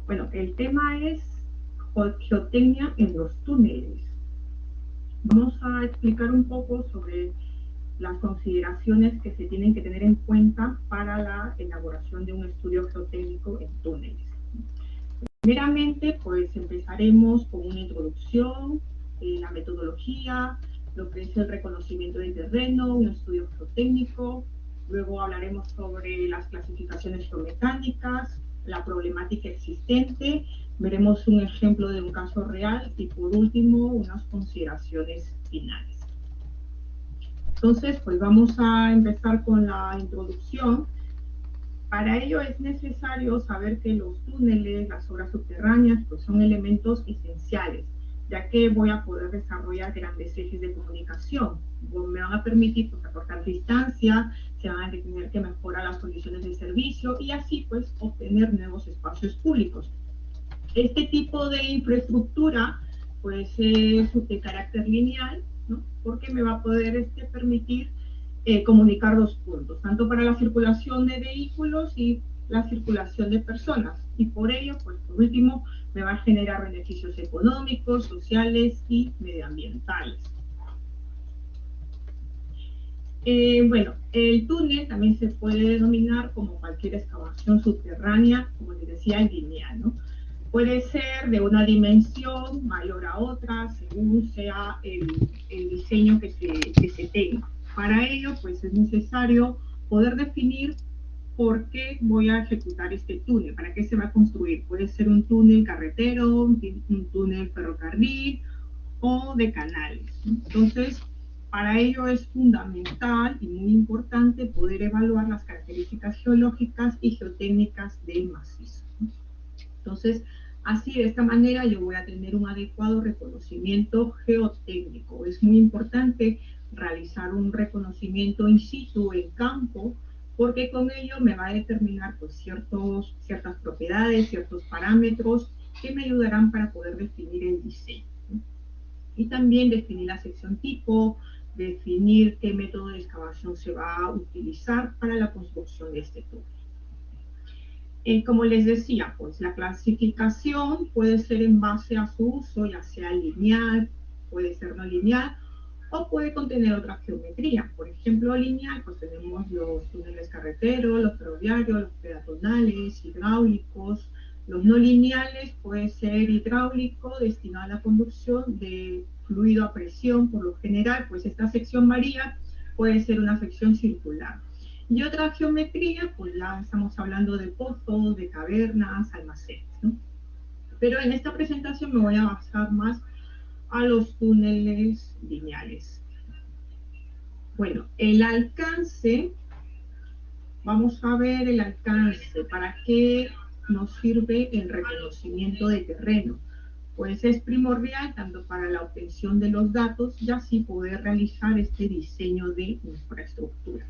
Bueno, el tema es geotecnia en los túneles. Vamos a explicar un poco sobre las consideraciones que se tienen que tener en cuenta para la elaboración de un estudio geotécnico en túneles. Primeramente, pues empezaremos con una introducción, la metodología, lo que es el reconocimiento del terreno, un estudio geotécnico. Luego hablaremos sobre las clasificaciones geomecánicas, la problemática existente, veremos un ejemplo de un caso real y por último unas consideraciones finales. Entonces, pues vamos a empezar con la introducción. Para ello es necesario saber que los túneles, las obras subterráneas, pues son elementos esenciales, ya que voy a poder desarrollar grandes ejes de comunicación. Me van a permitir pues, acortar distancia, se van a tener que mejorar las condiciones de servicio y así pues obtener nuevos espacios públicos. Este tipo de infraestructura pues es de carácter lineal, ¿no? Porque me va a poder permitir comunicar dos puntos, tanto para la circulación de vehículos y la circulación de personas. Y por ello, pues por último, me va a generar beneficios económicos, sociales y medioambientales. Bueno, el túnel también se puede denominar como cualquier excavación subterránea, como les decía, lineal, ¿no? Puede ser de una dimensión mayor a otra, según sea el diseño que se tenga. Para ello, pues es necesario poder definir por qué voy a ejecutar este túnel, para qué se va a construir. Puede ser un túnel carretero, un túnel ferrocarril o de canales. Entonces, para ello es fundamental y muy importante poder evaluar las características geológicas y geotécnicas del macizo. Entonces, así de esta manera yo voy a tener un adecuado reconocimiento geotécnico. Es muy importante realizar un reconocimiento in situ, en campo, porque con ello me va a determinar pues, ciertas propiedades, ciertos parámetros que me ayudarán para poder definir el diseño. Y también definir la sección tipo, definir qué método de excavación se va a utilizar para la construcción de este túnel. Como les decía, pues la clasificación puede ser en base a su uso, ya sea lineal, puede ser no lineal, o puede contener otra geometría. Por ejemplo, lineal, pues tenemos los túneles carreteros, los ferroviarios, los peatonales, hidráulicos. Los no lineales puede ser hidráulico, destinado a la conducción de fluido a presión. Por lo general, pues esta sección varía, puede ser una sección circular. Y otra geometría, pues ya estamos hablando de pozos, de cavernas, almacenes, ¿no? Pero en esta presentación me voy a basar más a los túneles lineales. Bueno, el alcance, vamos a ver el alcance, ¿para qué nos sirve el reconocimiento de terreno? Pues es primordial tanto para la obtención de los datos y así poder realizar este diseño de infraestructura.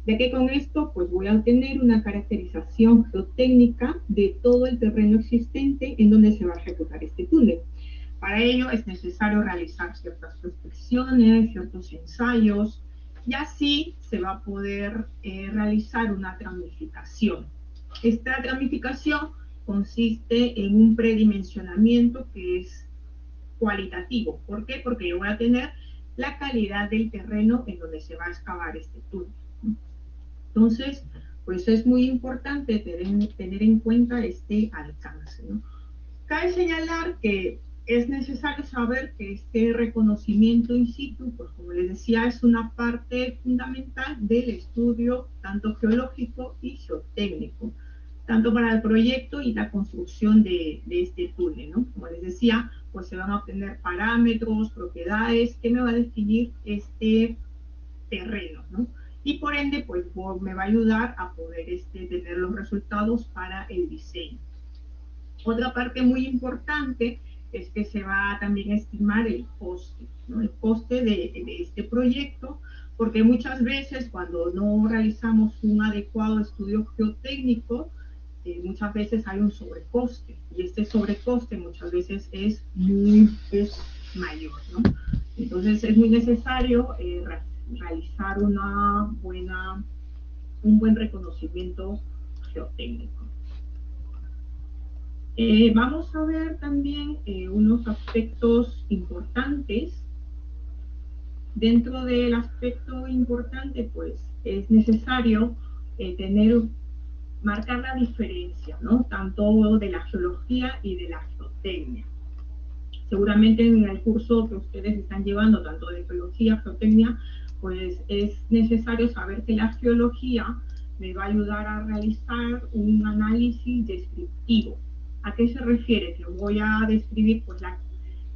Ya que con esto pues voy a obtener una caracterización geotécnica de todo el terreno existente en donde se va a ejecutar este túnel. Para ello es necesario realizar ciertas prospecciones, ciertos ensayos, y así se va a poder realizar una tramificación. Esta tramificación consiste en un predimensionamiento que es cualitativo. ¿Por qué? Porque yo voy a tener la calidad del terreno en donde se va a excavar este túnel. Entonces, pues es muy importante tener en cuenta este alcance, ¿no? Cabe señalar que es necesario saber que este reconocimiento in situ, pues como les decía, es una parte fundamental del estudio tanto geológico y geotécnico, tanto para el proyecto y la construcción de este túnel, ¿no? Como les decía, pues se van a obtener parámetros, propiedades que me va a definir este terreno, ¿no? Y por ende, pues me va a ayudar a poder tener los resultados para el diseño. Otra parte muy importante es que se va a también a estimar el coste, ¿no? El coste de este proyecto, porque muchas veces cuando no realizamos un adecuado estudio geotécnico, muchas veces hay un sobrecoste, y este sobrecoste muchas veces es mayor, ¿no? Entonces es muy necesario realizar un buen reconocimiento geotécnico. Vamos a ver también unos aspectos importantes. Dentro del aspecto importante, pues es necesario marcar la diferencia, ¿no? Tanto de la geología y de la geotecnia. Seguramente en el curso que ustedes están llevando, tanto de geología, geotecnia, pues es necesario saber que la geología me va a ayudar a realizar un análisis descriptivo. ¿A qué se refiere? Que voy a describir pues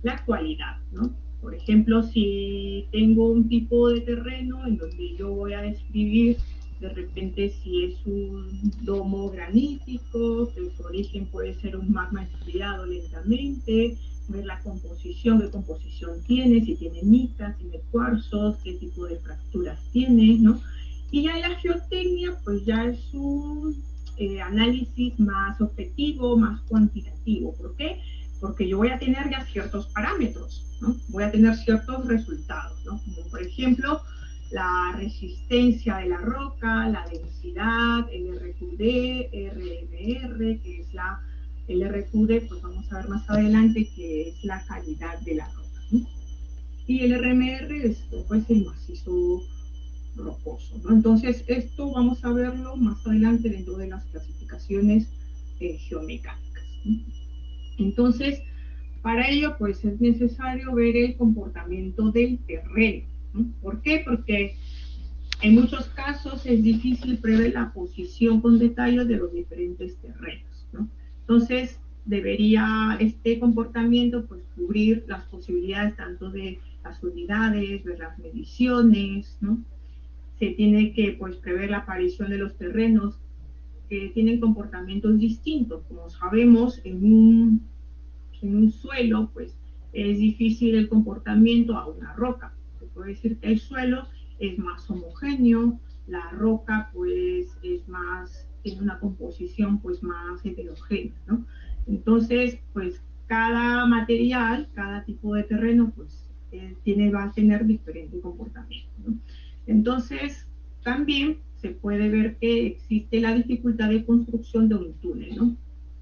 la cualidad, ¿no? Por ejemplo, si tengo un tipo de terreno en donde yo voy a describir de repente si es un domo granítico, que su origen puede ser un magma enfriado lentamente, ver la composición, qué composición tiene, si tiene micas, tiene cuarzos, qué tipo de fracturas tiene, ¿no? Y ya la geotecnia, pues ya es un análisis más objetivo, más cuantitativo. ¿Por qué? Porque yo voy a tener ya ciertos parámetros, ¿no? Voy a tener ciertos resultados, ¿no? Como por ejemplo, la resistencia de la roca, la densidad, el RQD, RMR, que es el RQD, pues vamos a ver más adelante, que es la calidad de la roca, ¿no? Y el RMR es pues, el macizo rocoso, ¿no? Entonces, esto vamos a verlo más adelante dentro de las clasificaciones geomecánicas, ¿no? Entonces, para ello, pues es necesario ver el comportamiento del terreno, ¿no? ¿Por qué? Porque en muchos casos es difícil prever la posición con detalle de los diferentes terrenos, ¿no? Entonces, debería este comportamiento pues cubrir las posibilidades tanto de las unidades, de las mediciones, ¿no? Se tiene que pues prever la aparición de los terrenos que tienen comportamientos distintos. Como sabemos, en un suelo, pues es difícil el comportamiento a una roca. Se puede decir que el suelo es más homogéneo, la roca pues es más, tiene una composición pues más heterogénea, ¿no? Entonces, pues cada material, cada tipo de terreno, pues va a tener diferente comportamiento, ¿no? Entonces, también se puede ver que existe la dificultad de construcción de un túnel, ¿no?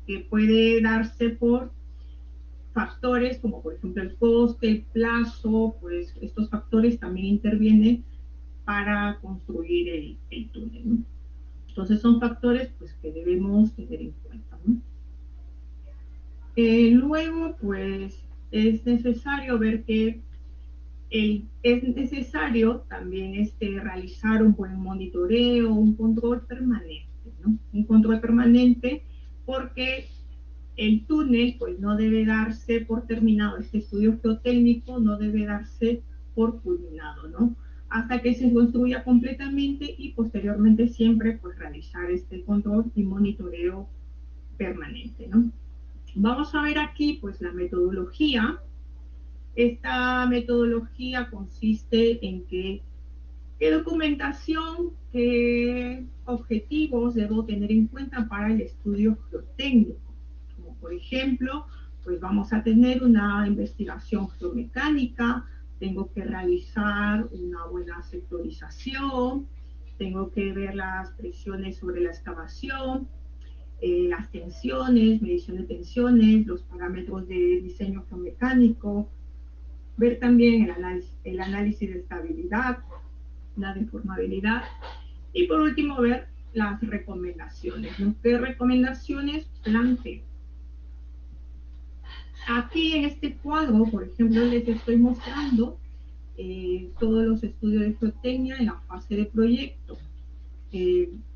Que puede darse por factores como por ejemplo el coste, el plazo, pues estos factores también intervienen para construir el túnel, ¿no? Entonces son factores pues que debemos tener en cuenta, ¿no? Luego pues es necesario ver que es necesario también realizar un buen monitoreo, un control permanente, ¿no? Un control permanente porque el túnel pues no debe darse por terminado, este estudio geotécnico no debe darse por culminado, ¿no? Hasta que se construya completamente y posteriormente siempre pues realizar este control y monitoreo permanente, ¿no? Vamos a ver aquí pues la metodología. Esta metodología consiste en qué documentación, qué objetivos debo tener en cuenta para el estudio geotécnico. Como por ejemplo, pues vamos a tener una investigación geomecánica, tengo que realizar una buena sectorización, tengo que ver las presiones sobre la excavación, las tensiones, medición de tensiones, los parámetros de diseño geomecánico, ver también el análisis de estabilidad, la deformabilidad y por último ver las recomendaciones, ¿no? ¿Qué recomendaciones planteo? Aquí en este cuadro, por ejemplo, les estoy mostrando todos los estudios de geotecnia en la fase de proyecto.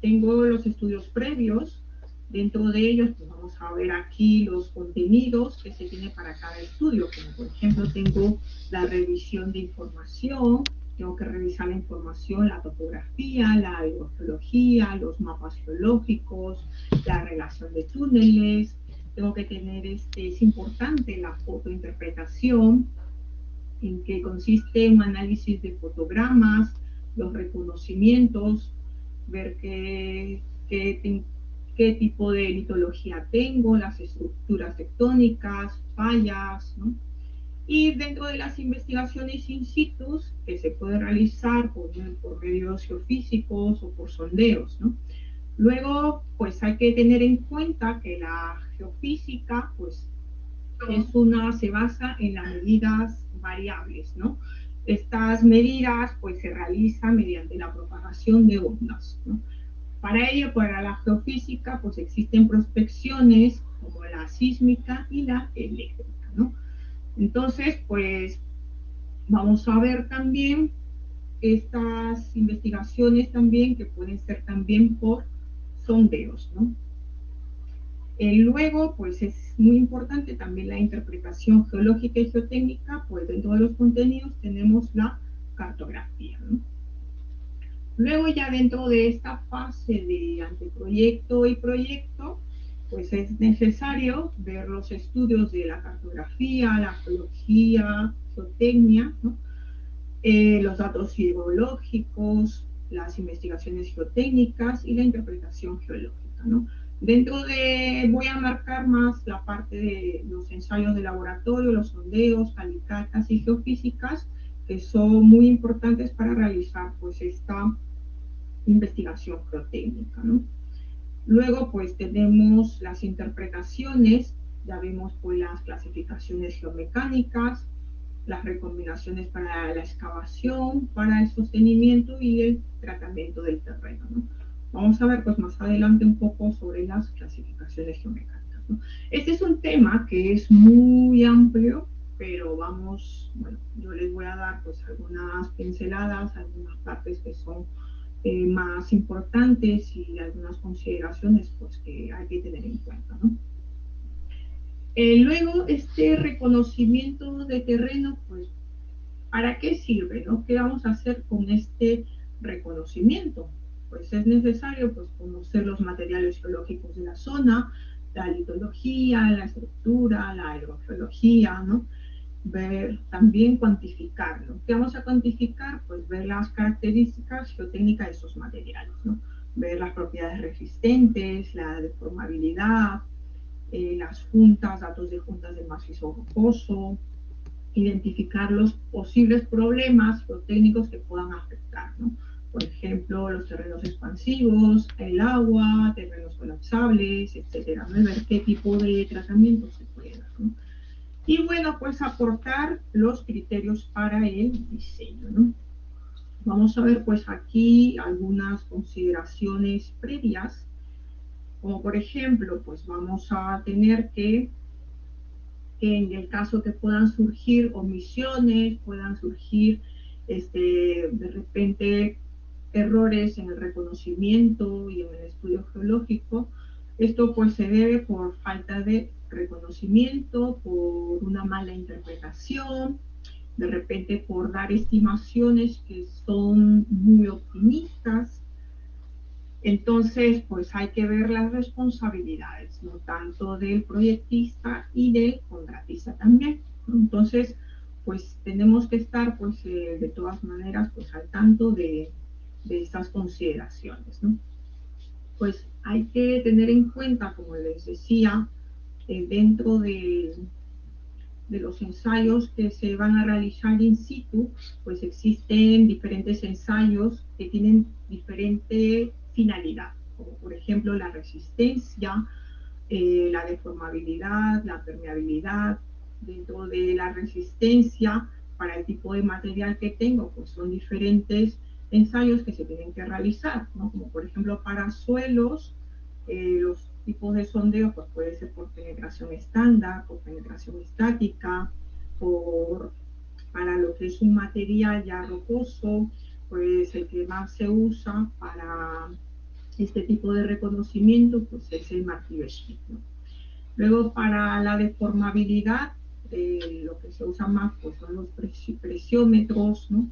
Tengo los estudios previos, dentro de ellos pues vamos a ver aquí los contenidos que se tiene para cada estudio, como por ejemplo tengo la revisión de información, tengo que revisar la información, la topografía, la hidrogeología, los mapas geológicos, la relación de túneles, tengo que tener, es importante la fotointerpretación, en que consiste un análisis de fotogramas, los reconocimientos, ver qué tipo de litología tengo, las estructuras tectónicas, fallas, ¿no? Y dentro de las investigaciones in situ que se puede realizar por medios geofísicos o por sondeos, ¿no? Luego, pues hay que tener en cuenta que la geofísica, pues se basa en las medidas variables, ¿no? Estas medidas, pues se realizan mediante la propagación de ondas, ¿no? Para ello, para la geofísica, pues existen prospecciones como la sísmica y la eléctrica, ¿no? Entonces, pues vamos a ver también estas investigaciones también que pueden ser también por sondeos, ¿no? Luego, pues es muy importante también la interpretación geológica y geotécnica, pues dentro de los contenidos tenemos la cartografía, ¿no? Luego ya dentro de esta fase de anteproyecto y proyecto, pues es necesario ver los estudios de la cartografía, la geología, geotecnia, ¿no? Los datos hidrológicos, las investigaciones geotécnicas y la interpretación geológica, ¿no? Voy a marcar más la parte de los ensayos de laboratorio, los sondeos, calicatas y geofísicas, que son muy importantes para realizar pues esta investigación geotécnica, ¿no? Luego pues tenemos las interpretaciones, ya vemos pues las clasificaciones geomecánicas, las recomendaciones para la excavación, para el sostenimiento y el tratamiento del terreno, ¿no? Vamos a ver pues más adelante un poco sobre las clasificaciones geomecánicas, ¿no? Este es un tema que es muy amplio, pero bueno, yo les voy a dar pues algunas pinceladas, algunas partes que son más importantes y algunas consideraciones pues que hay que tener en cuenta, ¿no? Luego, este reconocimiento de terreno, pues, ¿para qué sirve? ¿No? ¿Qué vamos a hacer con este reconocimiento? Pues es necesario pues, conocer los materiales geológicos de la zona, la litología, la estructura, la aerogeología, ¿no? Ver, también cuantificarlo. ¿Qué vamos a cuantificar? Pues ver las características geotécnicas de esos materiales, ¿no? Ver las propiedades resistentes, la deformabilidad, las juntas, datos de juntas del macizo rocoso, identificar los posibles problemas geotécnicos que puedan afectar, ¿no? Por ejemplo, los terrenos expansivos, el agua, terrenos colapsables, etcétera, ¿no? Y ver qué tipo de tratamiento se puede dar, ¿no? Y bueno, pues aportar los criterios para el diseño, ¿no? Vamos a ver pues aquí algunas consideraciones previas, como por ejemplo, pues vamos a tener que en el caso que puedan surgir omisiones, puedan surgir de repente errores en el reconocimiento y en el estudio geológico, esto pues se debe por falta de reconocimiento, por una mala interpretación, de repente por dar estimaciones que son muy optimistas. Entonces, pues hay que ver las responsabilidades, ¿no? Tanto del proyectista y del contratista también, ¿no? Entonces, pues tenemos que estar, pues, de todas maneras, pues, al tanto de estas consideraciones, ¿no? Pues hay que tener en cuenta, como les decía, dentro de los ensayos que se van a realizar in situ, pues existen diferentes ensayos que tienen diferente finalidad, como por ejemplo la resistencia, la deformabilidad, la permeabilidad. Dentro de la resistencia, para el tipo de material que tengo, pues son diferentes ensayos que se tienen que realizar, ¿no? Como por ejemplo para suelos, los tipos de sondeo pues puede ser por penetración estándar, por penetración estática, por, para lo que es un material ya rocoso, pues el que más se usa para este tipo de reconocimiento pues es el martillo Schmidt, ¿no? Luego para la deformabilidad, lo que se usa más pues son los presiómetros, ¿no?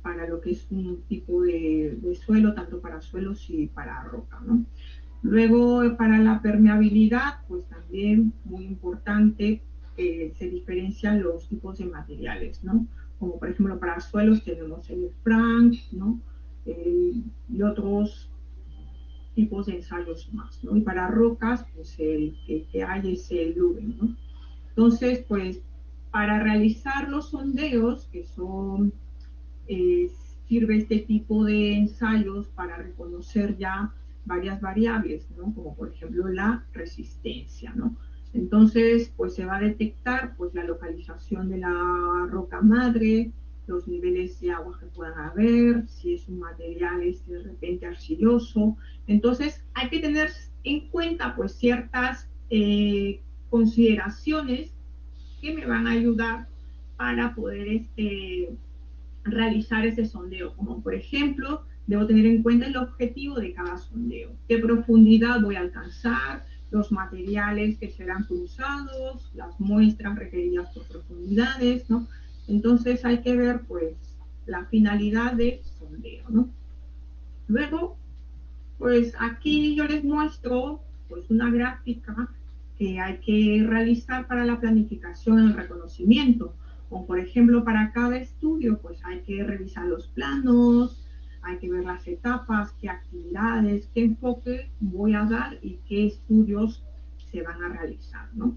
Para lo que es un tipo de suelo, tanto para suelos y para roca, ¿no? Luego, para la permeabilidad, pues también muy importante, se diferencian los tipos de materiales, ¿no? Como por ejemplo para suelos tenemos el Frank, ¿no? Y otros tipos de ensayos más, ¿no? Y para rocas, pues el que hay es el Luben, ¿no? Entonces, pues para realizar los sondeos, que son, eh, sirve este tipo de ensayos para reconocer ya varias variables, ¿no? Como por ejemplo la resistencia, ¿no? Entonces, pues se va a detectar pues la localización de la roca madre, los niveles de agua que puedan haber, si es un material de repente arcilloso. Entonces, hay que tener en cuenta pues ciertas consideraciones que me van a ayudar para poder realizar ese sondeo, como por ejemplo, debo tener en cuenta el objetivo de cada sondeo, qué profundidad voy a alcanzar, los materiales que serán cruzados, las muestras requeridas por profundidades, ¿no? Entonces hay que ver, pues, la finalidad del sondeo, ¿no? Luego, pues aquí yo les muestro, pues, una gráfica que hay que realizar para la planificación y el reconocimiento. O por ejemplo, para cada estudio, pues hay que revisar los planos, hay que ver las etapas, qué actividades, qué enfoque voy a dar y qué estudios se van a realizar, ¿no?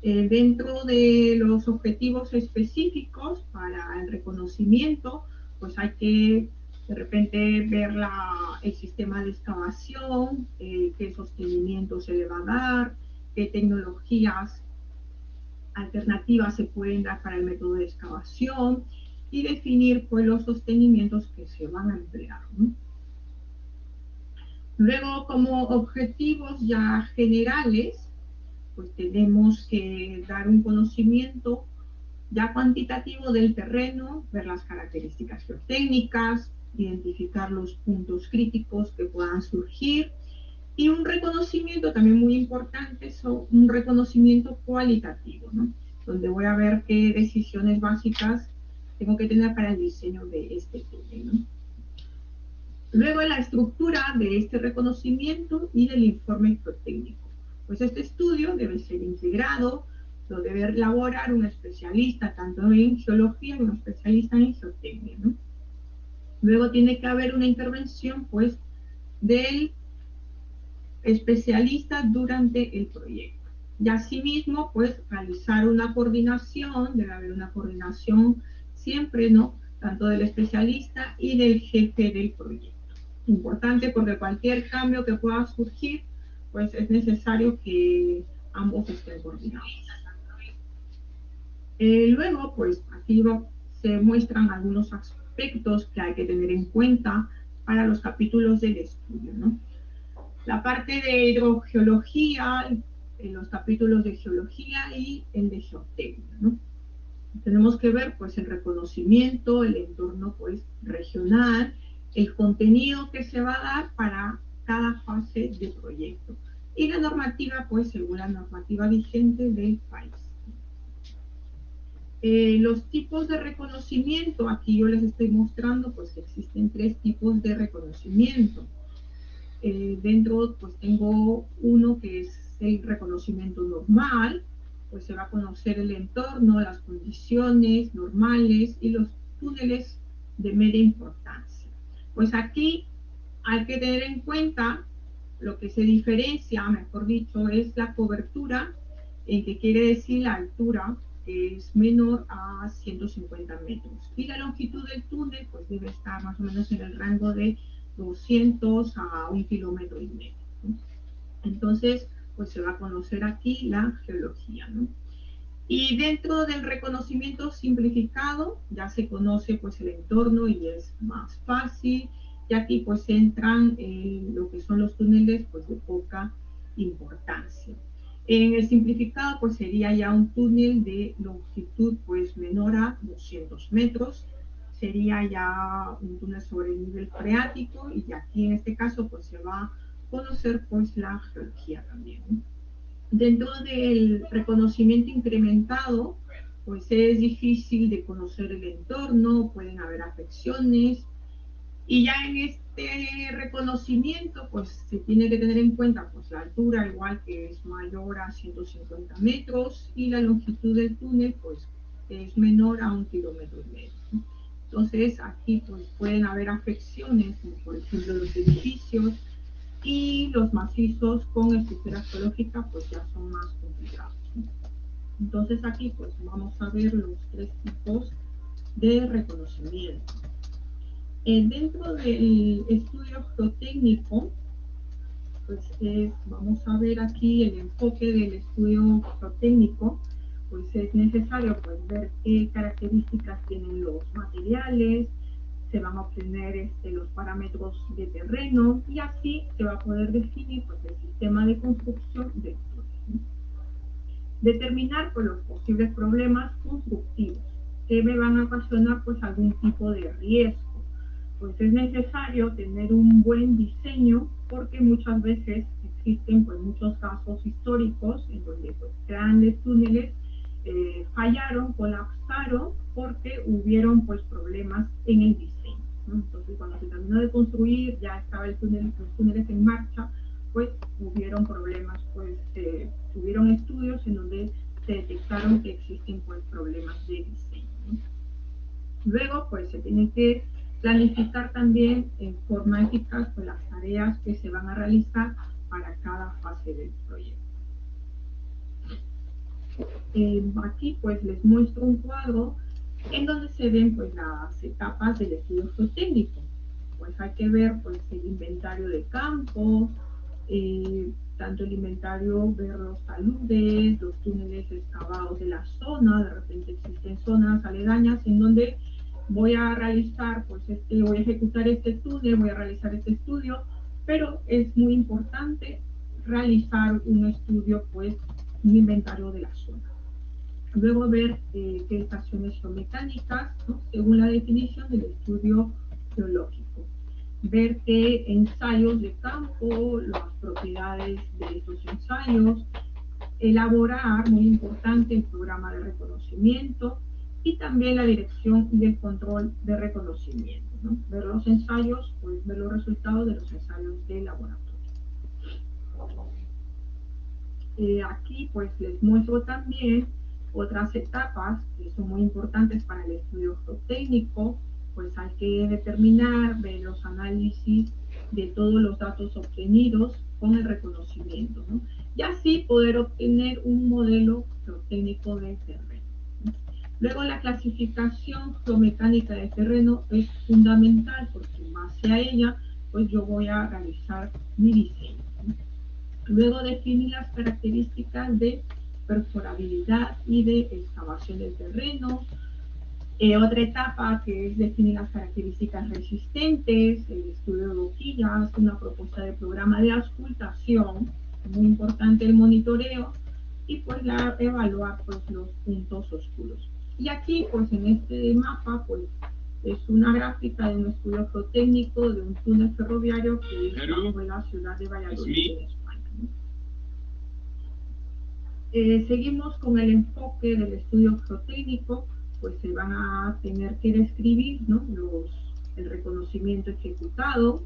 Dentro de los objetivos específicos para el reconocimiento, pues hay que de repente ver el sistema de excavación, qué sostenimiento se le va a dar, qué tecnologías alternativas se pueden dar para el método de excavación y definir pues, los sostenimientos que se van a emplear, ¿no? Luego, como objetivos ya generales, pues tenemos que dar un conocimiento ya cuantitativo del terreno, ver las características geotécnicas, identificar los puntos críticos que puedan surgir y un reconocimiento también muy importante, un reconocimiento cualitativo, ¿no? Donde voy a ver qué decisiones básicas tengo que tener para el diseño de este túnel, ¿no? Luego la estructura de este reconocimiento y del informe geotécnico. Pues este estudio debe ser integrado, lo debe elaborar un especialista tanto en geología como un especialista en geotecnia, ¿no? Luego tiene que haber una intervención pues del especialista durante el proyecto. Y asimismo pues realizar una coordinación, debe haber una coordinación siempre, ¿no? Tanto del especialista y del jefe del proyecto. Importante porque cualquier cambio que pueda surgir, pues es necesario que ambos estén coordinados. Luego, pues aquí se muestran algunos aspectos que hay que tener en cuenta para los capítulos del estudio, ¿no? La parte de hidrogeología, en los capítulos de geología y el de geotecnia, ¿no? Tenemos que ver pues el reconocimiento, el entorno pues regional, el contenido que se va a dar para cada fase de proyecto y la normativa pues según la normativa vigente del país. Los tipos de reconocimiento, aquí yo les estoy mostrando pues que existen 3 tipos de reconocimiento. Dentro pues tengo uno que es el reconocimiento normal, pues se va a conocer el entorno, las condiciones normales y los túneles de media importancia. Pues aquí hay que tener en cuenta lo que se diferencia, mejor dicho, es la cobertura, que quiere decir la altura, que es menor a 150 metros. Y la longitud del túnel pues debe estar más o menos en el rango de 200 a 1,5 kilómetros, ¿no? Entonces, pues se va a conocer aquí la geología, ¿no? Y dentro del reconocimiento simplificado ya se conoce pues el entorno y es más fácil, y aquí pues entran lo que son los túneles pues de poca importancia. En el simplificado pues sería ya un túnel de longitud pues menor a 200 metros, sería ya un túnel sobre el nivel freático y aquí en este caso pues se va a conocer pues la geología también, ¿no? Dentro del reconocimiento incrementado, pues es difícil de conocer el entorno, pueden haber afecciones, y ya en este reconocimiento, pues se tiene que tener en cuenta pues la altura, igual que es mayor a 150 metros, y la longitud del túnel, pues es menor a 1,5 kilómetros. Entonces, aquí pues pueden haber afecciones, como por ejemplo los edificios, y los macizos con estructura geológica pues ya son más complicados, ¿no? Entonces aquí pues vamos a ver los 3 tipos de reconocimiento. Dentro del estudio geotécnico, pues vamos a ver aquí el enfoque del estudio geotécnico, pues es necesario pues, ver qué características tienen los materiales, se van a obtener los parámetros de terreno y así se va a poder definir pues, el sistema de construcción del túnel, ¿no? Determinar pues, los posibles problemas constructivos que me van a ocasionar pues, algún tipo de riesgo. Pues es necesario tener un buen diseño porque muchas veces existen pues, muchos casos históricos en donde pues, grandes túneles fallaron, colapsaron porque hubieron pues, problemas en el diseño, ¿no? Entonces cuando se terminó de construir ya estaba los túneles en marcha, pues hubieron problemas, pues hubieron estudios en donde se detectaron que existen pues problemas de diseño, ¿no? Luego pues se tiene que planificar también en forma eficaz pues, las tareas que se van a realizar para cada fase del proyecto. Aquí pues les muestro un cuadro en donde se ven pues las etapas del estudio geotécnico. Pues hay que ver pues el inventario de campo, tanto el inventario, ver los taludes, los túneles excavados de la zona, de repente existen zonas aledañas en donde voy a realizar, pues voy a ejecutar este túnel, voy a realizar este estudio, pero es muy importante realizar un estudio, pues un inventario de la zona. Luego ver qué estaciones geomecánicas, ¿no? Según la definición del estudio geológico. Ver qué ensayos de campo, las propiedades de estos ensayos, elaborar, muy importante, el programa de reconocimiento y también la dirección y el control de reconocimiento, ¿no? Ver los ensayos, pues ver los resultados de los ensayos de laboratorio. Aquí pues les muestro también otras etapas que son muy importantes para el estudio geotécnico, pues hay que determinar, ver los análisis de todos los datos obtenidos con el reconocimiento, ¿no? Y así poder obtener un modelo geotécnico del terreno, ¿no? Luego la clasificación geomecánica del terreno es fundamental porque en base a ella pues yo voy a realizar mi diseño, ¿no? Luego definir las características de perforabilidad y de excavación del terreno. Otra etapa que es definir las características resistentes, el estudio de boquillas, una propuesta de programa de auscultación, muy importante el monitoreo, y pues evaluar pues, los puntos oscuros. Y aquí pues en este mapa pues es una gráfica de un estudio geotécnico de un túnel ferroviario que fue la ciudad de Valladolid en España, ¿no? Seguimos con el enfoque del estudio geotécnico, pues se van a tener que describir, ¿no? El reconocimiento ejecutado,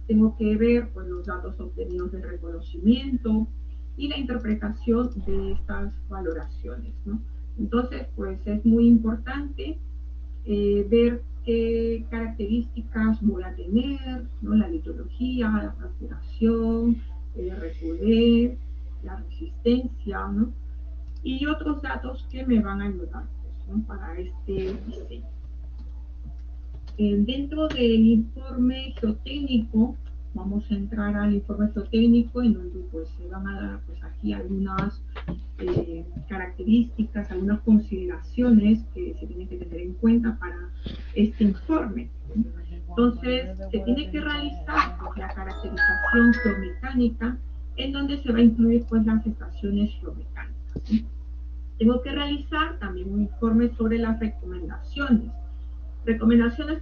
tengo que ver pues, los datos obtenidos del reconocimiento y la interpretación de estas valoraciones, ¿no? Entonces, pues es muy importante ver qué características voy a tener, ¿no? La litología, la fracturación, el RQD, la resistencia, ¿no? Y otros datos que me van a ayudar pues, ¿no? Para este diseño. Dentro del informe geotécnico, vamos a entrar al informe geotécnico en donde pues, se van a dar pues, aquí algunas características, algunas consideraciones que se tienen que tener en cuenta para este informe. Entonces, se tiene que realizar pues, la caracterización geomecánica en donde se va a incluir pues, las estaciones geomecánicas, ¿sí? Tengo que realizar también un informe sobre las recomendaciones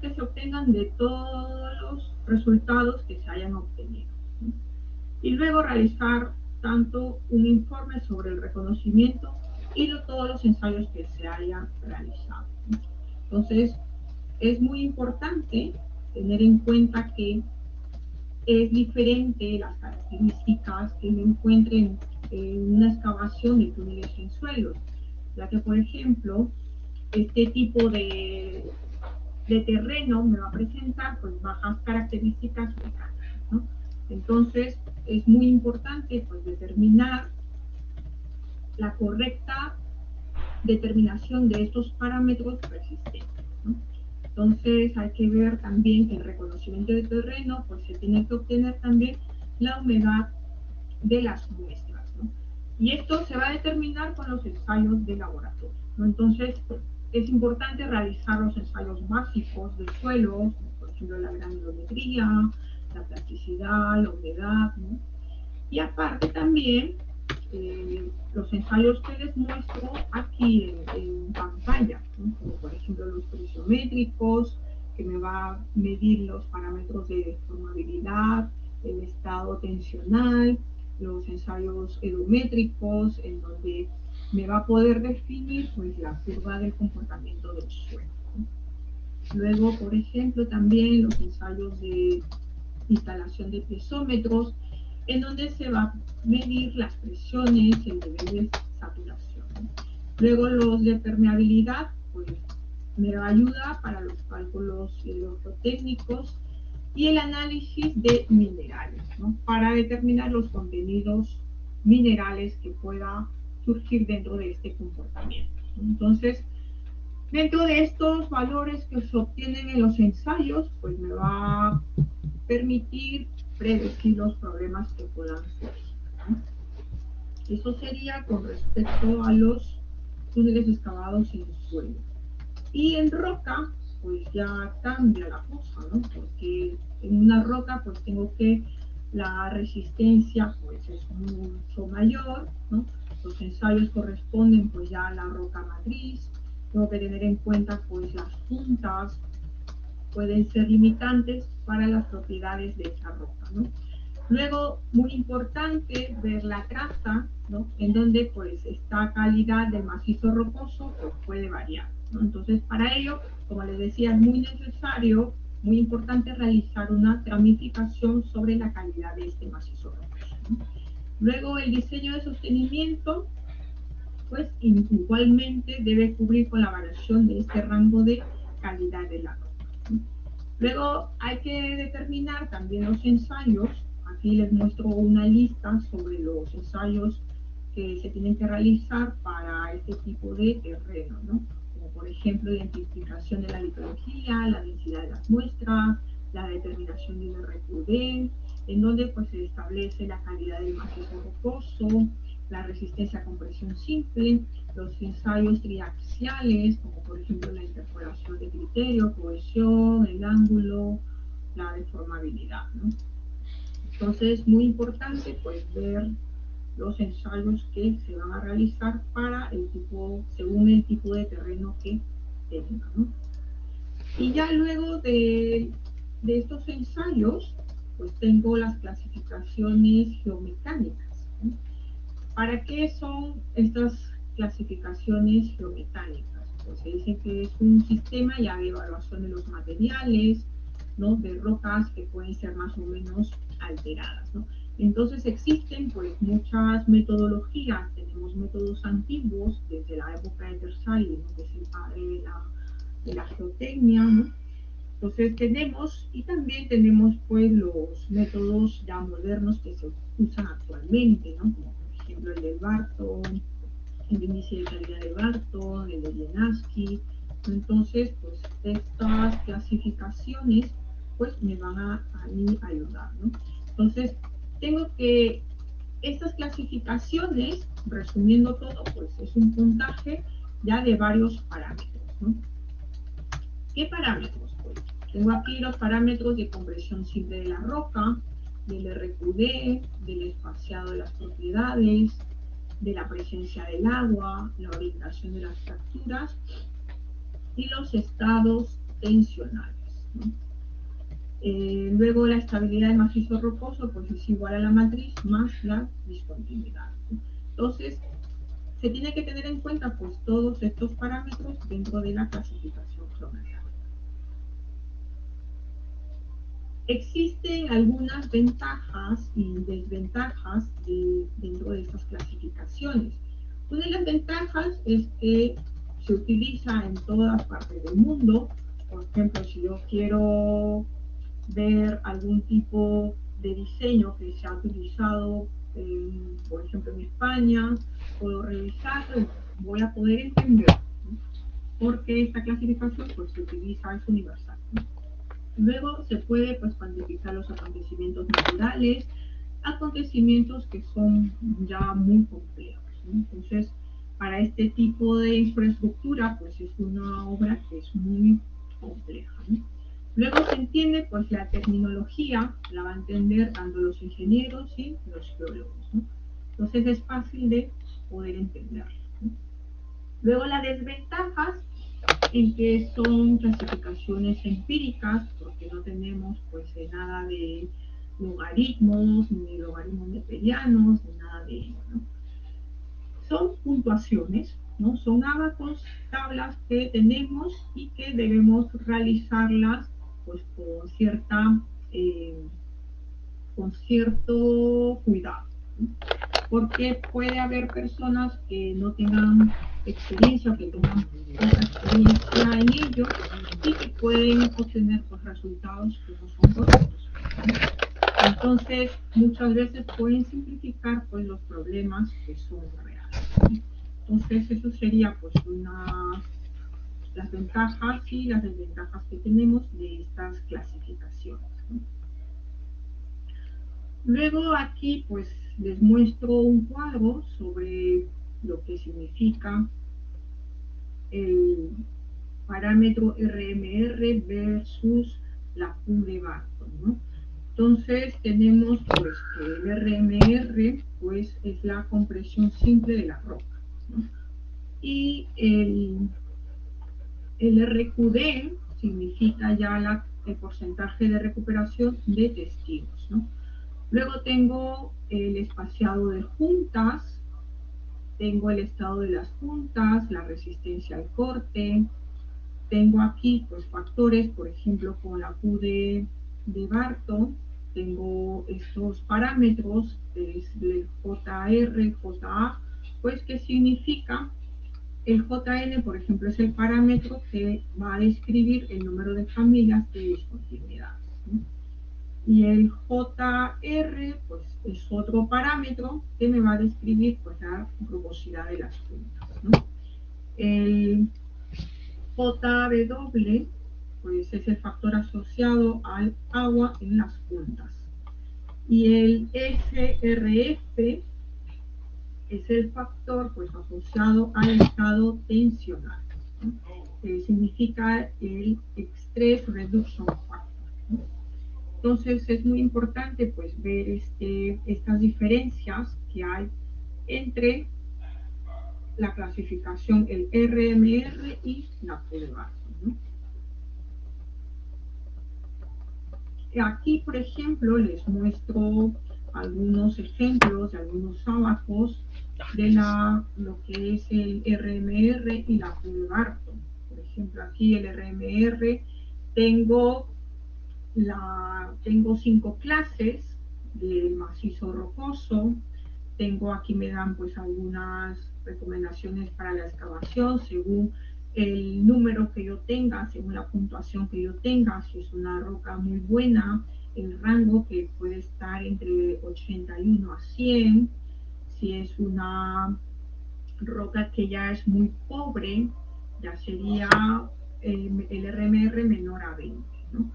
que se obtengan de todos los resultados que se hayan obtenido, ¿sí? Y luego realizar tanto un informe sobre el reconocimiento y de todos los ensayos que se hayan realizado, ¿sí? Entonces, es muy importante tener en cuenta que es diferente las características que me encuentren en una excavación de túneles en suelos, ya que, por ejemplo, este tipo de terreno me va a presentar pues, bajas características mecánicas, ¿no? Entonces, es muy importante pues, determinar la correcta determinación de estos parámetros resistentes, ¿no? Entonces hay que ver también que el reconocimiento de terreno, pues se tiene que obtener también la humedad de las muestras, ¿no? Y esto se va a determinar con los ensayos de laboratorio, ¿no? Entonces es importante realizar los ensayos básicos del suelo, por ejemplo la granulometría, la plasticidad, la humedad, ¿no? Y aparte también los ensayos que les muestro aquí en pantalla, ¿no? Como por ejemplo los presiométricos, que me va a medir los parámetros de formabilidad, el estado tensional, los ensayos edométricos, en donde me va a poder definir pues, la curva del comportamiento del suelo, ¿no? Luego, por ejemplo, también los ensayos de instalación de piezómetros, en donde se va a medir las presiones, el nivel de saturación. Luego los de permeabilidad, pues me ayuda para los cálculos hidrogeotécnicos y el análisis de minerales, ¿no? Para determinar los contenidos minerales que pueda surgir dentro de este comportamiento. Entonces, dentro de estos valores que se obtienen en los ensayos, pues me va a permitir predecir los problemas que puedan surgir, ¿no? Eso sería con respecto a los túneles excavados en suelo. Y en roca, pues ya cambia la cosa, ¿no? Porque en una roca, pues tengo que la resistencia, pues es mucho mayor, ¿no? Los ensayos corresponden, pues ya a la roca matriz. Tengo que tener en cuenta, pues las juntas pueden ser limitantes para las propiedades de esa roca, ¿no? Luego, muy importante ver la traza, ¿no? En donde pues esta calidad del macizo rocoso pues, puede variar, ¿no? Entonces, para ello, como les decía, es muy necesario, muy importante realizar una tramificación sobre la calidad de este macizo rocoso, ¿no? Luego, el diseño de sostenimiento, pues igualmente debe cubrir con la variación de este rango de calidad de la roca, ¿no? Luego hay que determinar también los ensayos. Aquí les muestro una lista sobre los ensayos que se tienen que realizar para este tipo de terreno, ¿no? Como por ejemplo, identificación de la litología, la densidad de las muestras, la determinación del RQD, en donde pues se establece la calidad del macizo rocoso, la resistencia a compresión simple, los ensayos triaxiales, como por ejemplo la interpolación de criterio, cohesión, el ángulo, la deformabilidad, ¿no? Entonces, muy importante pues ver los ensayos que se van a realizar para el tipo, según el tipo de terreno que tenga, ¿no? Y ya luego de estos ensayos, pues tengo las clasificaciones geomecánicas, ¿no? ¿Para qué son estas clasificaciones geomecánicas? Pues se dice que es un sistema ya de evaluación de los materiales, ¿no? De rocas que pueden ser más o menos alteradas, ¿no? Entonces existen pues muchas metodologías, tenemos métodos antiguos desde la época de Tersali, ¿no? Que es el padre de la geotecnia, ¿no? Entonces tenemos, y también tenemos pues los métodos ya modernos que se usan actualmente, ¿no? Como por ejemplo el del Barton, el índice de calidad de Barton, el de Jenaski. Entonces, pues estas clasificaciones pues me van a mí ayudar, ¿no? Entonces, tengo que estas clasificaciones, resumiendo todo, pues es un puntaje ya de varios parámetros, ¿no? ¿Qué parámetros? Pues tengo aquí los parámetros de compresión simple de la roca, del RQD, del espaciado de las propiedades, de la presencia del agua, la orientación de las fracturas y los estados tensionales, ¿no? Luego la estabilidad del macizo rocoso pues es igual a la matriz más la discontinuidad, ¿no? Entonces, se tiene que tener en cuenta pues todos estos parámetros dentro de la clasificación geomecánica. Existen algunas ventajas y desventajas dentro de estas clasificaciones. Una de las ventajas es que se utiliza en todas partes del mundo. Por ejemplo, si yo quiero ver algún tipo de diseño que se ha utilizado, por ejemplo, en España, puedo revisarlo y voy a poder entenderlo, ¿no? porque esta clasificación pues se utiliza, es universal, ¿no? Luego se puede pues cuantificar los acontecimientos naturales, acontecimientos que son ya muy complejos, ¿no? Entonces, para este tipo de infraestructura, pues es una obra que es muy compleja, ¿no? Luego se entiende, pues la terminología la va a entender tanto los ingenieros y los geólogos, ¿no? Entonces es fácil de poder entenderlo, ¿no? Luego las desventajas, en que son clasificaciones empíricas, porque no tenemos pues nada de logaritmos, ni logaritmos neperianos, ni nada de ello, ¿no? Son puntuaciones, ¿no? Son ábacos, tablas que tenemos y que debemos realizarlas pues con cierto cuidado, ¿no? Porque puede haber personas que no tengan experiencia o que tengan poca experiencia en ello y que pueden obtener pues, resultados que no son correctos. Entonces, muchas veces pueden simplificar pues, los problemas que son reales. Entonces, eso sería pues las ventajas y las desventajas que tenemos de estas clasificaciones, ¿no? Luego aquí pues les muestro un cuadro sobre lo que significa el parámetro RMR versus la Q de Barton, ¿no? Entonces tenemos pues que el RMR pues es la compresión simple de la roca, ¿no? Y el RQD significa ya el porcentaje de recuperación de testigos, ¿no? Luego tengo el espaciado de juntas, tengo el estado de las juntas, la resistencia al corte, tengo aquí pues factores, por ejemplo, con la Q de Barton, tengo estos parámetros, es el JR, JA, pues que significa el JN, por ejemplo, es el parámetro que va a describir el número de familias de discontinuidades, ¿no? Y el JR, pues es otro parámetro que me va a describir pues, la rugosidad de las juntas, ¿no? El JW, pues es el factor asociado al agua en las juntas. Y el SRF es el factor pues, asociado al estado tensional, ¿no? Que significa el Stress Reduction Factor, ¿no? Entonces es muy importante pues ver estas diferencias que hay entre la clasificación, el RMR y la Q de Barton, ¿no? Aquí, por ejemplo, les muestro algunos ejemplos de algunos ábacos de lo que es el RMR y la Q de Barton. Por ejemplo, aquí el RMR tengo tengo 5 clases del macizo rocoso. Tengo aquí me dan pues algunas recomendaciones para la excavación según el número que yo tenga, según la puntuación que yo tenga, si es una roca muy buena, el rango que puede estar entre 81 a 100, si es una roca que ya es muy pobre, ya sería el RMR menor a 20, ¿no?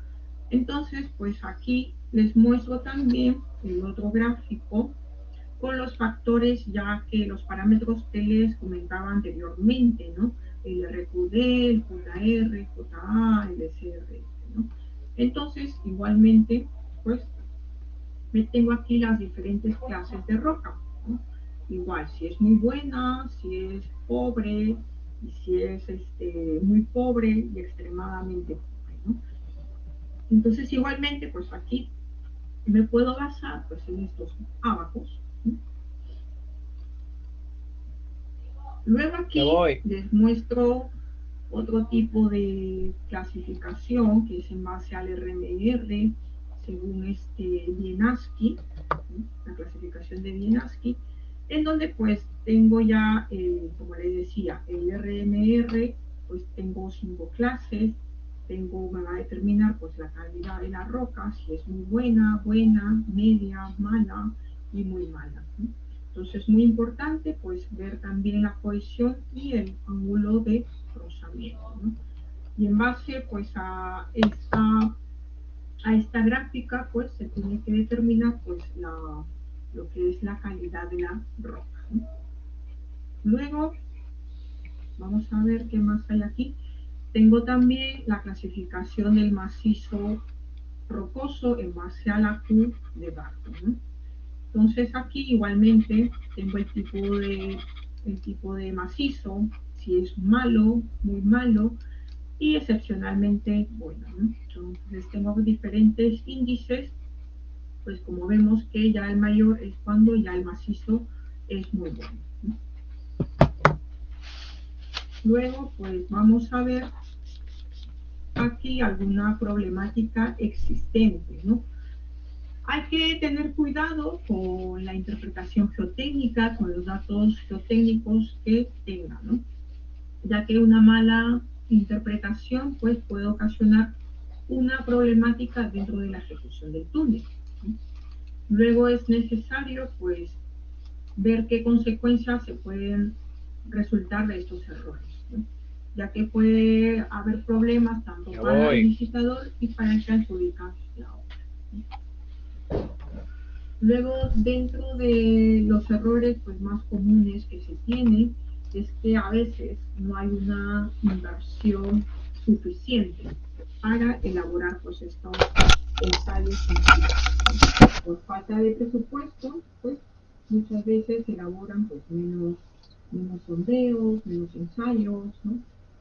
Entonces, pues aquí les muestro también el otro gráfico con los factores ya que los parámetros que les comentaba anteriormente, ¿no? El RQD, el JR, JA, el SRF, ¿no? Entonces, igualmente, pues me tengo aquí las diferentes clases de roca, ¿no? Igual, si es muy buena, si es pobre, y si es muy pobre y extremadamente pobre, ¿no? Entonces, igualmente, pues aquí me puedo basar pues, en estos ábacos, ¿no? Luego aquí les muestro otro tipo de clasificación que es en base al RMR, según Wienaski, ¿no? La clasificación de Wienaski, en donde pues tengo ya, como les decía, el RMR, pues tengo 5 clases, me va a determinar pues la calidad de la roca, si es muy buena, buena, media, mala y muy mala, ¿no? Entonces, muy importante, pues, ver también la cohesión y el ángulo de rozamiento, ¿no? Y en base, pues, a esta gráfica, pues, se tiene que determinar, pues, lo que es la calidad de la roca, ¿no? Luego, vamos a ver qué más hay aquí. Tengo también la clasificación del macizo rocoso en base a la Q de Barton, ¿no? Entonces aquí igualmente tengo el tipo de macizo, si es malo, muy malo y excepcionalmente bueno, ¿no? Entonces tengo diferentes índices, pues como vemos que ya el mayor es cuando ya el macizo es muy bueno, ¿no? Luego pues vamos a ver aquí alguna problemática existente, ¿no? Hay que tener cuidado con la interpretación geotécnica, con los datos geotécnicos que tenga, ¿no? Ya que una mala interpretación pues, puede ocasionar una problemática dentro de la ejecución del túnel, ¿no? Luego es necesario pues, ver qué consecuencias se pueden resultar de estos errores, ¿no? Ya que puede haber problemas tanto Ya para el voy. licitador y para el que adjudica la obra, ¿no? Luego, dentro de los errores pues, más comunes que se tienen, es que a veces no hay una inversión suficiente para elaborar pues, estos ensayos científicos. Por falta de presupuesto, pues muchas veces se elaboran pues, menos sondeos, menos ensayos, ¿no?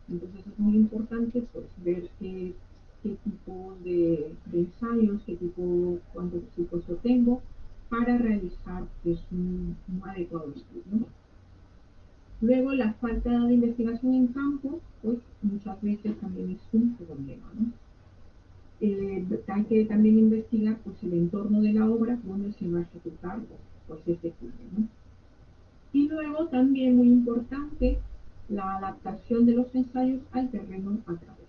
Entonces es muy importante pues, ver qué tipo de ensayos, cuánto presupuesto tengo para realizar pues, un adecuado estudio, ¿no? Luego, la falta de investigación en campo, pues muchas veces también es un problema, ¿no? Hay que también investigar pues, el entorno de la obra donde se va a ejecutar pues, este estudio, ¿no? Y luego también muy importante la adaptación de los ensayos al terreno atravesado.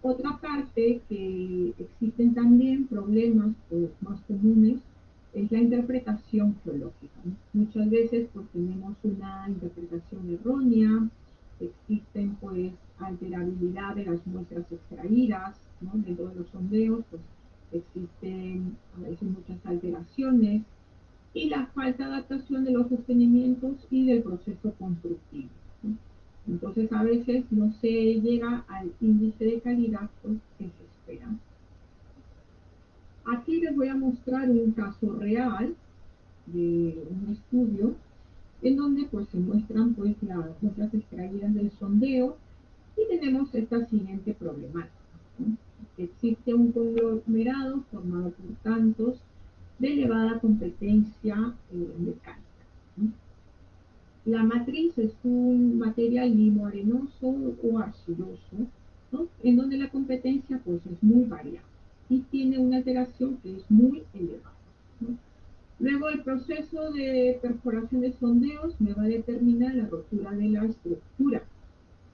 Otra parte que existen también problemas pues, más comunes es la interpretación geológica, ¿no? Muchas veces pues tenemos una interpretación errónea, existen pues alterabilidad de las muestras extraídas, ¿no? Dentro de los sondeos pues existen a veces muchas alteraciones y la falta de adaptación de los sostenimientos y del proceso constructivo, ¿no? Entonces a veces no se llega al índice de calidad pues, que se espera. Aquí les voy a mostrar un caso real de un estudio en donde pues, se muestran pues, las muestras extraídas del sondeo y tenemos esta siguiente problemática, ¿no? Existe un conglomerado formado por tantos de elevada competencia mecánica, ¿no? La matriz es un material limo-arenoso o arcilloso, ¿no? En donde la competencia pues, es muy variable y tiene una alteración que es muy elevada, ¿no? Luego el proceso de perforación de sondeos me va a determinar la rotura de la estructura,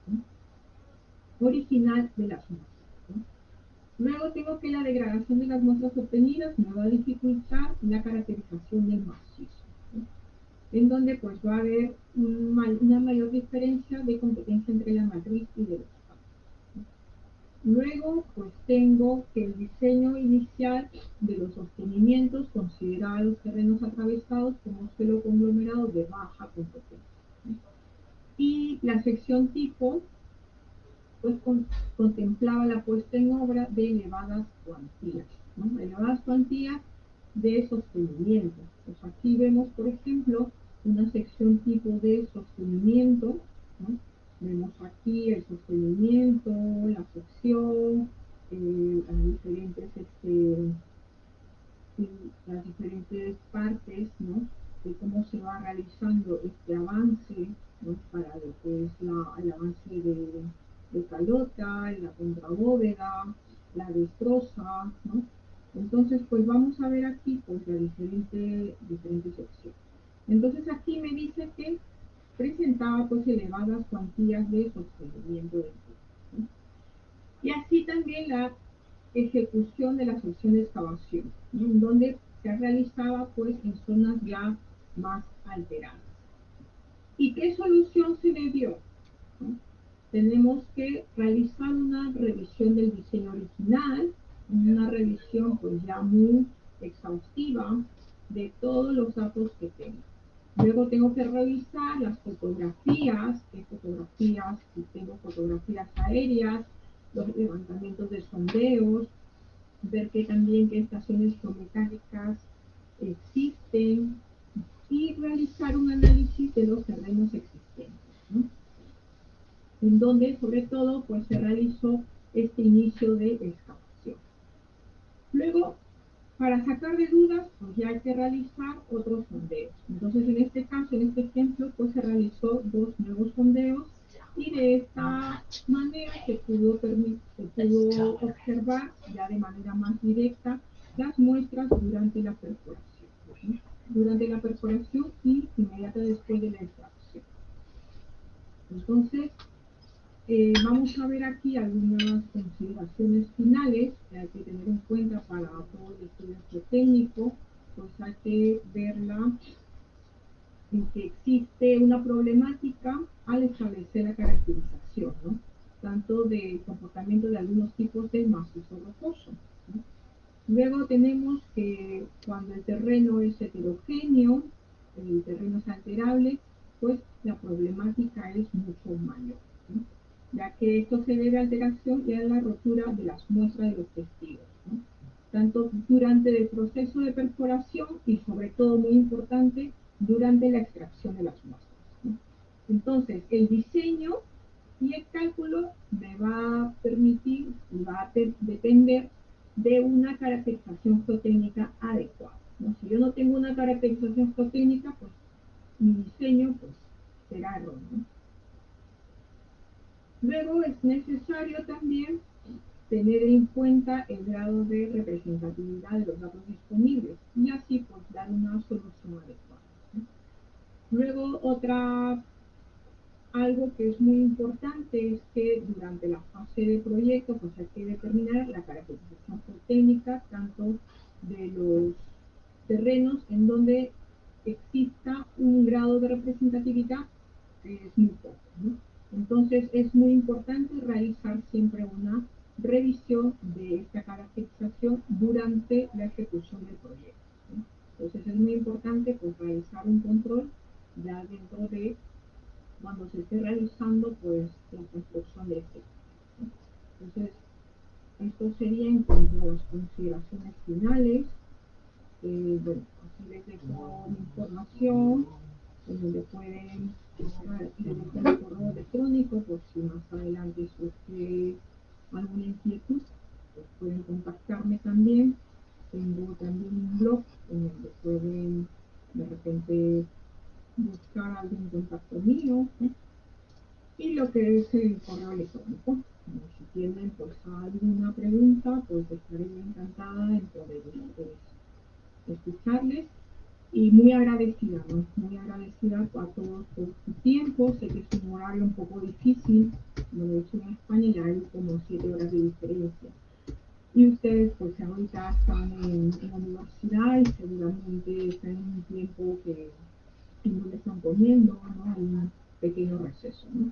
¿no? Original de las muestras, ¿no? Luego tengo que la degradación de las muestras obtenidas me va a dificultar la caracterización del macizo, ¿no? En donde pues va a haber una mayor diferencia de competencia entre la matriz y de los campos. Luego pues tengo que el diseño inicial de los sostenimientos considera los terrenos atravesados como suelo conglomerado de baja competencia, ¿no? Y la sección tipo pues contemplaba la puesta en obra de elevadas cuantías, ¿no? Elevadas cuantías de sostenimiento. Pues aquí vemos, por ejemplo, una sección tipo de sostenimiento, ¿no? Vemos aquí el sostenimiento, la sección, las diferentes partes, ¿no? De cómo se va realizando este avance, ¿no? Para lo que es el avance de calota, la contrabóveda, la destroza, ¿no? Entonces, pues vamos a ver aquí pues la diferente sección. Entonces aquí me dice que presentaba pues elevadas cuantías de sostenimiento del tubo, ¿no? Y así también la ejecución de la sección de excavación, ¿no? En donde se realizaba pues en zonas ya más alteradas. ¿Y qué solución se le dio? ¿No? Tenemos que realizar una revisión del diseño original, una revisión pues ya muy exhaustiva de todos los datos que tengo. Luego tengo que revisar las fotografías, si tengo fotografías aéreas, los levantamientos de sondeos, ver que también qué estaciones geomecánicas existen y realizar un análisis de los terrenos existentes, ¿no? En donde sobre todo pues se realizó este inicio de excavación. Luego, para sacar de dudas, pues ya hay que realizar otros sondeos. Entonces, en este caso, en este ejemplo, pues se realizó 2 nuevos sondeos y de esta manera se pudo observar ya de manera más directa las muestras durante la perforación, ¿sí? Durante la perforación y inmediata después de la extracción. Entonces, vamos a ver aquí algunas consideraciones finales que hay que tener en cuenta para todo el estudio geotécnico. Pues hay que verla en que existe una problemática al establecer la caracterización, ¿no? Tanto del comportamiento de algunos tipos de macizo rocoso, ¿no? Luego tenemos que cuando el terreno es heterogéneo, el terreno es alterable, pues la problemática es mucho mayor, ¿no? Ya que esto se debe a alteración y a la rotura de las muestras de los testigos, ¿no? Tanto durante el proceso de perforación y sobre todo muy importante, durante la extracción de las muestras, ¿no? Entonces, el diseño y el cálculo me va a permitir y va a depender de una caracterización geotécnica adecuada, ¿no? Si yo no tengo una caracterización geotécnica, pues mi diseño pues, será erróneo, ¿no? Luego es necesario también tener en cuenta el grado de representatividad de los datos disponibles y así pues dar una solución adecuada, ¿sí? Luego algo que es muy importante es que durante la fase de proyecto pues hay que determinar la caracterización geotécnica tanto de los terrenos en donde exista un grado de representatividad que es muy poco, ¿no? Entonces es muy importante realizar siempre una revisión de esta caracterización durante la ejecución del proyecto, ¿sí? Entonces es muy importante pues realizar un control ya dentro de cuando se esté realizando pues la construcción de este, ¿sí? Entonces esto sería en cuanto a las consideraciones finales. Bueno, aquí les dejo mi información en donde pueden buscar el correo electrónico por si más adelante surge alguna inquietud, pues pueden contactarme también. Tengo también un blog en donde pueden de repente buscar algún contacto mío, ¿sí? Y lo que es el correo electrónico. Si tienen pues alguna pregunta, pues estaré encantada en poder escucharles y muy agradecida, ¿no? Muy agradecida a todos por su tiempo. Sé que es un horario un poco difícil, como lo he hecho en España, ya hay como 7 horas de diferencia. Y ustedes pues ahorita están en la universidad y seguramente están en un tiempo que no le están comiendo, ¿no? Hay un pequeño receso, ¿no?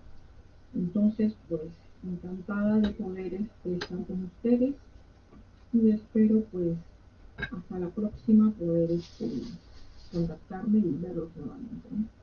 Entonces, pues encantada de poder estar con ustedes y espero pues hasta la próxima poder contactarme y verlos nuevamente, ¿no?